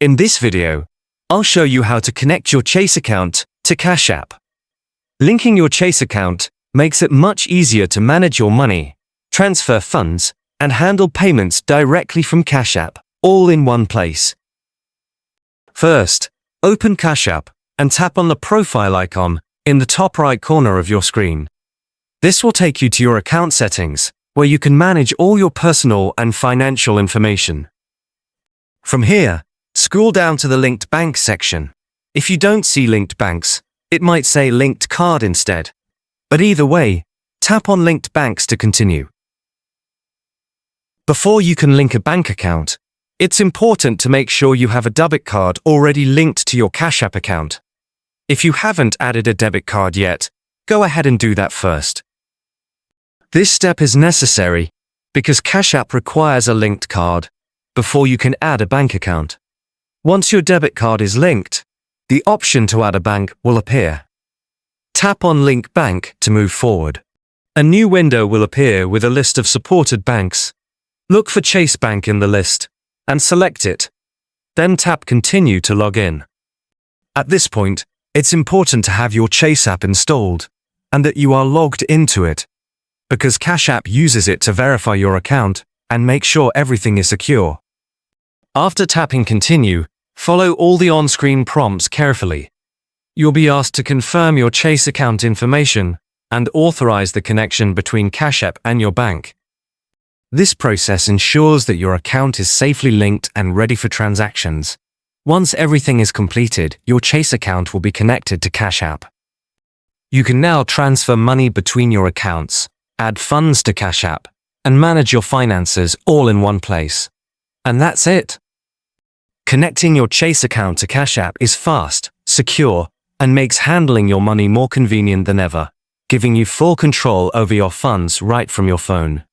In this video, I'll show you how to connect your Chase account to Cash App. Linking your Chase account makes it much easier to manage your money, transfer funds, and handle payments directly from Cash App, all in one place. First, open Cash App and tap on the profile icon in the top right corner of your screen. This will take you to your account settings, where you can manage all your personal and financial information. From here, scroll down to the Linked Bank section. If you don't see linked banks, it might say Linked Card instead. But either way, tap on Linked Banks to continue. Before you can link a bank account, it's important to make sure you have a debit card already linked to your Cash App account. If you haven't added a debit card yet, go ahead and do that first. This step is necessary because Cash App requires a linked card before you can add a bank account. Once your debit card is linked, the option to add a bank will appear. Tap on Link Bank to move forward. A new window will appear with a list of supported banks. Look for Chase Bank in the list and select it. Then tap Continue to log in. At this point, it's important to have your Chase app installed and that you are logged into it, because Cash App uses it to verify your account and make sure everything is secure. After tapping Continue, follow all the on-screen prompts carefully. You'll be asked to confirm your Chase account information and authorize the connection between Cash App and your bank. This process ensures that your account is safely linked and ready for transactions. Once everything is completed, your Chase account will be connected to Cash App. You can now transfer money between your accounts, add funds to Cash App, and manage your finances all in one place. And that's it. Connecting your Chase account to Cash App is fast, secure, and makes handling your money more convenient than ever, giving you full control over your funds right from your phone.